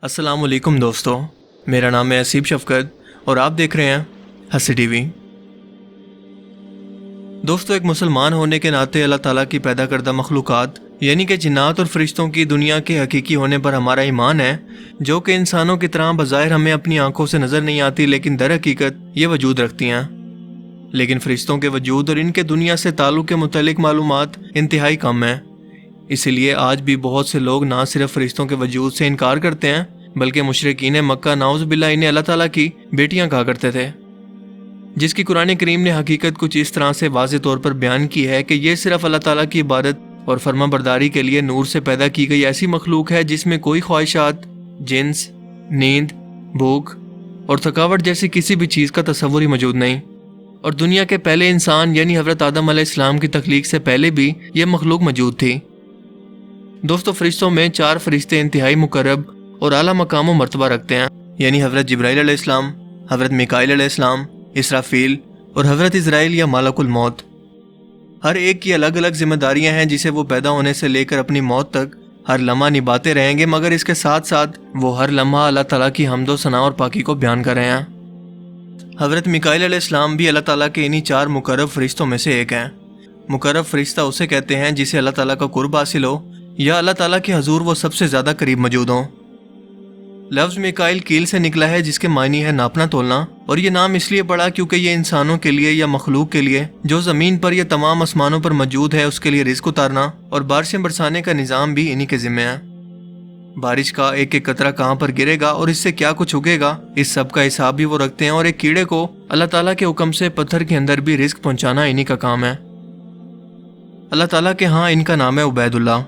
السلام علیکم دوستو، میرا نام ہے اسیب شفقت اور آپ دیکھ رہے ہیں ہنسی ٹی وی۔ دوستو، ایک مسلمان ہونے کے ناطے اللہ تعالیٰ کی پیدا کردہ مخلوقات یعنی کہ جنات اور فرشتوں کی دنیا کے حقیقی ہونے پر ہمارا ایمان ہے، جو کہ انسانوں کی طرح بظاہر ہمیں اپنی آنکھوں سے نظر نہیں آتی، لیکن در حقیقت یہ وجود رکھتی ہیں۔ لیکن فرشتوں کے وجود اور ان کے دنیا سے تعلق کے متعلق معلومات انتہائی کم ہیں۔ اسی لیے آج بھی بہت سے لوگ نہ صرف فرشتوں کے وجود سے انکار کرتے ہیں، بلکہ مشرکین مکہ نعوذ باللہ انہیں اللہ تعالیٰ کی بیٹیاں کہا کرتے تھے، جس کی قرآن کریم نے حقیقت کچھ اس طرح سے واضح طور پر بیان کی ہے کہ یہ صرف اللہ تعالیٰ کی عبادت اور فرما برداری کے لیے نور سے پیدا کی گئی ایسی مخلوق ہے جس میں کوئی خواہشات، جنس، نیند، بھوک اور تھکاوٹ جیسی کسی بھی چیز کا تصور ہی موجود نہیں۔ اور دنیا کے پہلے انسان یعنی حضرت آدم علیہ السلام کی تخلیق سے پہلے بھی یہ مخلوق موجود تھی۔ دوستو، فرشتوں میں 4 فرشتے انتہائی مقرب اور اعلیٰ مقام و مرتبہ رکھتے ہیں، یعنی حضرت جبرائیل علیہ السلام، حضرت میکائیل علیہ السلام، اسرافیل اور حضرت عزرائیل یا ملک الموت۔ ہر ایک کی الگ الگ ذمہ داریاں ہیں جسے وہ پیدا ہونے سے لے کر اپنی موت تک ہر لمحہ نبھاتے رہیں گے، مگر اس کے ساتھ ساتھ وہ ہر لمحہ اللہ تعالیٰ کی حمد و ثنا اور پاکی کو بیان کر رہے ہیں۔ حضرت میکائیل علیہ السلام بھی اللہ تعالیٰ کے انہی 4 مقرب فرشتوں میں سے ایک ہیں۔ مقرب فرشتہ اسے کہتے ہیں جسے اللہ تعالیٰ کا قرب حاصل ہو یا اللہ تعالیٰ کے حضور وہ سب سے زیادہ قریب موجود ہوں۔ لفظ میکائیل کیل سے نکلا ہے جس کے معنی ہے ناپنا تولنا، اور یہ نام اس لیے پڑا کیونکہ یہ انسانوں کے لیے یا مخلوق کے لیے جو زمین پر یا تمام آسمانوں پر موجود ہے اس کے لیے رزق اتارنا اور بارشیں برسانے کا نظام بھی انہی کے ذمہ ہے۔ بارش کا ایک ایک قطرہ کہاں پر گرے گا اور اس سے کیا کچھ اگے گا، اس سب کا حساب بھی وہ رکھتے ہیں، اور ایک کیڑے کو اللہ تعالیٰ کے حکم سے پتھر کے اندر بھی رزق پہنچانا انہی کا کام ہے۔ اللہ تعالیٰ کے ہاں ان کا نام ہے عبید اللہ۔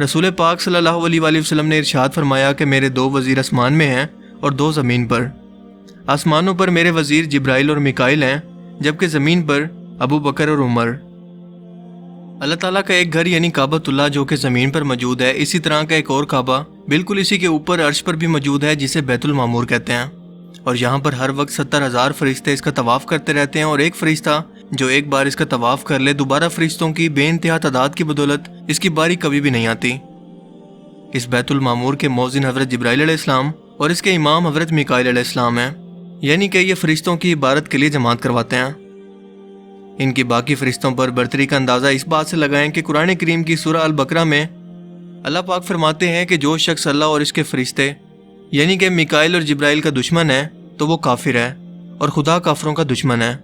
رسول پاک صلی اللہ علیہ وآلہ وسلم نے ارشاد فرمایا کہ میرے 2 وزیر آسمان میں ہیں اور 2 زمین پر۔ آسمانوں پر میرے وزیر جبرائیل اور میکائیل ہیں، جبکہ زمین پر ابو بکر اور عمر۔ اللہ تعالیٰ کا ایک گھر یعنی کعبۃ اللہ جو کہ زمین پر موجود ہے، اسی طرح کا ایک اور کعبہ بالکل اسی کے اوپر عرش پر بھی موجود ہے جسے بیت المعمور کہتے ہیں، اور یہاں پر ہر وقت 70,000 فرشتے اس کا طواف کرتے رہتے ہیں، اور ایک فرشتہ جو ایک بار اس کا طواف کر لے دوبارہ فرشتوں کی بے انتہا تعداد کی بدولت اس کی باری کبھی بھی نہیں آتی۔ اس بیت المعمور کے مؤذن حضرت جبرائیل علیہ السلام اور اس کے امام حضرت میکائیل علیہ السلام ہیں، یعنی کہ یہ فرشتوں کی عبادت کے لیے جماعت کرواتے ہیں۔ ان کی باقی فرشتوں پر برتری کا اندازہ اس بات سے لگائیں کہ قرآن کریم کی سورہ البقرہ میں اللہ پاک فرماتے ہیں کہ جو شخص اللہ اور اس کے فرشتے یعنی کہ میکائیل اور جبرائیل کا دشمن ہے تو وہ کافر ہے اور خدا کافروں کا دشمن ہے۔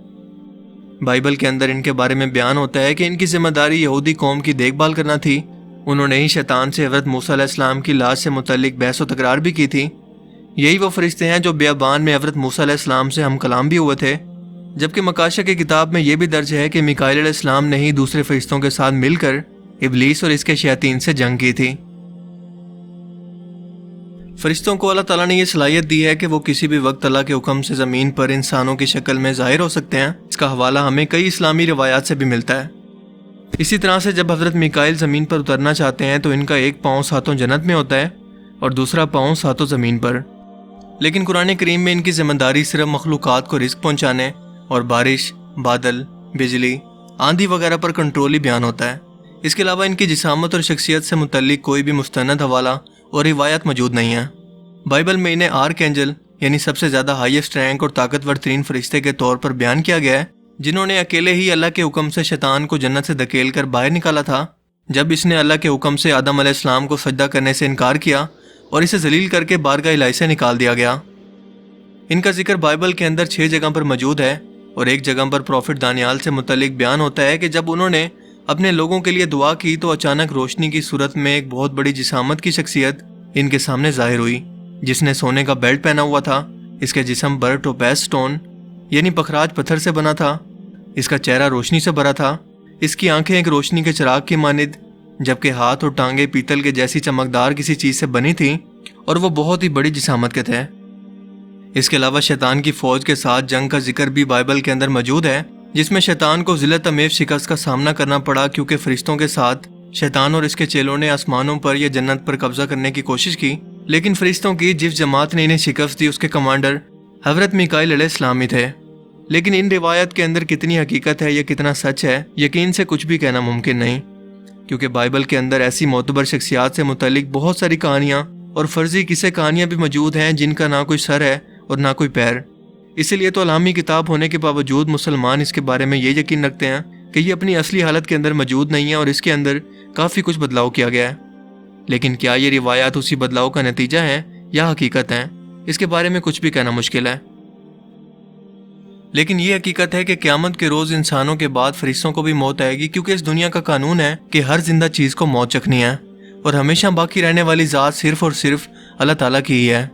بائبل کے اندر ان کے بارے میں بیان ہوتا ہے کہ ان کی ذمہ داری یہودی قوم کی دیکھ بھال کرنا تھی۔ انہوں نے ہی شیطان سے حضرت موسیٰ علیہ السلام کی لاش سے متعلق بحث و تکرار بھی کی تھی۔ یہی وہ فرشتے ہیں جو بیابان میں حضرت موسیٰ علیہ السلام سے ہم کلام بھی ہوئے تھے، جبکہ مکاشہ کی کتاب میں یہ بھی درج ہے کہ میکائیل علیہ السلام نے ہی دوسرے فرشتوں کے ساتھ مل کر ابلیس اور اس کے شیاطین سے جنگ کی تھی۔ فرشتوں کو اللہ تعالیٰ نے یہ صلاحیت دی ہے کہ وہ کسی بھی وقت اللہ کے حکم سے زمین پر انسانوں کی شکل میں ظاہر ہو سکتے ہیں۔ اس کا حوالہ ہمیں کئی اسلامی روایات سے بھی ملتا ہے۔ اسی طرح سے جب حضرت میکائیل زمین پر اترنا چاہتے ہیں تو ان کا ایک پاؤں ساتوں جنت میں ہوتا ہے اور دوسرا پاؤں ساتوں زمین پر، لیکن قرآن کریم میں ان کی ذمہ داری صرف مخلوقات کو رزق پہنچانے اور بارش، بادل، بجلی، آندھی وغیرہ پر کنٹرول ہی بیان ہوتا ہے۔ اس کے علاوہ ان کی جسامت اور شخصیت سے متعلق کوئی بھی مستند حوالہ اور روایت موجود نہیں ہے۔ بائبل میں انہیں آرک اینجل یعنی سب سے زیادہ ہائیسٹ رینک اور طاقتور ترین فرشتے کے طور پر بیان کیا گیا ہے، جنہوں نے اکیلے ہی اللہ کے حکم سے شیطان کو جنت سے دھکیل کر باہر نکالا تھا جب اس نے اللہ کے حکم سے آدم علیہ السلام کو سجدہ کرنے سے انکار کیا اور اسے ذلیل کر کے بارگاہ الہی سے نکال دیا گیا۔ ان کا ذکر بائبل کے اندر 6 جگہ پر موجود ہے، اور ایک جگہ پر پروفٹ دانیال سے متعلق بیان ہوتا ہے کہ جب انہوں نے اپنے لوگوں کے لیے دعا کی تو اچانک روشنی کی صورت میں ایک بہت بڑی جسامت کی شخصیت ان کے سامنے ظاہر ہوئی، جس نے سونے کا بیلٹ پہنا ہوا تھا۔ اس کے جسم پر ٹوپیز سٹون یعنی پخراج پتھر سے بنا تھا، اس کا چہرہ روشنی سے بھرا تھا، اس کی آنکھیں ایک روشنی کے چراغ کی مانند، جبکہ ہاتھ اور ٹانگیں پیتل کے جیسی چمکدار کسی چیز سے بنی تھیں، اور وہ بہت ہی بڑی جسامت کے تھے۔ اس کے علاوہ شیطان کی فوج کے ساتھ جنگ کا ذکر بھی بائبل کے اندر موجود ہے، جس میں شیطان کو ذلت امیز شکست کا سامنا کرنا پڑا کیونکہ فرشتوں کے ساتھ شیطان اور اس کے چیلوں نے آسمانوں پر یا جنت پر قبضہ کرنے کی کوشش کی، لیکن فرشتوں کی جس جماعت نے انہیں شکست دی اس کے کمانڈر حضرت میکائیل علیہ السلام ہی تھے۔ لیکن ان روایت کے اندر کتنی حقیقت ہے یا کتنا سچ ہے، یقین سے کچھ بھی کہنا ممکن نہیں، کیونکہ بائبل کے اندر ایسی معتبر شخصیات سے متعلق بہت ساری کہانیاں اور فرضی قصے کہانیاں بھی موجود ہیں جن کا نہ کوئی سر ہے اور نہ کوئی پیر۔ اسی لیے تو عالمی کتاب ہونے کے باوجود مسلمان اس کے بارے میں یہ یقین رکھتے ہیں کہ یہ اپنی اصلی حالت کے اندر موجود نہیں ہے اور اس کے اندر کافی کچھ بدلاؤ کیا گیا ہے۔ لیکن کیا یہ روایات اسی بدلاؤ کا نتیجہ ہیں یا حقیقت ہیں، اس کے بارے میں کچھ بھی کہنا مشکل ہے۔ لیکن یہ حقیقت ہے کہ قیامت کے روز انسانوں کے بعد فرشتوں کو بھی موت آئے گی، کیونکہ اس دنیا کا قانون ہے کہ ہر زندہ چیز کو موت چکھنی ہے اور ہمیشہ باقی رہنے والی ذات صرف اور صرف اللہ تعالیٰ کی ہی ہے۔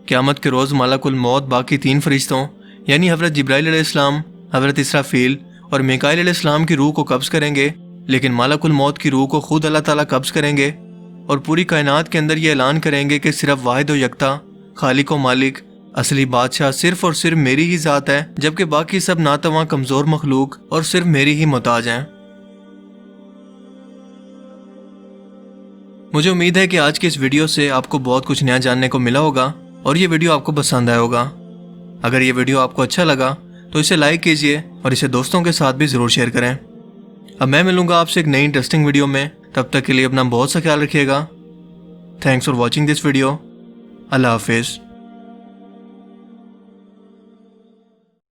قیامت کے روز ملک الموت باقی 3 فرشتوں یعنی حضرت جبرائیل علیہ السلام، حضرت اسرافیل اور میکائیل علیہ السلام کی روح کو قبض کریں گے، لیکن ملک الموت کی روح کو خود اللہ تعالیٰ قبض کریں گے اور پوری کائنات کے اندر یہ اعلان کریں گے کہ صرف واحد و یکتا خالق و مالک اصلی بادشاہ صرف اور صرف میری ہی ذات ہے، جبکہ باقی سب ناتواں کمزور مخلوق اور صرف میری ہی محتاج ہیں۔ مجھے امید ہے کہ آج کے اس ویڈیو سے آپ کو بہت کچھ نیا جاننے کو ملا ہوگا اور یہ ویڈیو آپ کو پسند آیا ہوگا۔ اگر یہ ویڈیو آپ کو اچھا لگا تو اسے لائک کیجئے اور اسے دوستوں کے ساتھ بھی ضرور شیئر کریں۔ اب میں ملوں گا آپ سے ایک نئی انٹرسٹنگ ویڈیو میں، تب تک کے لیے اپنا بہت سا خیال رکھیے گا۔ Thanks for watching this video. اللہ حافظ۔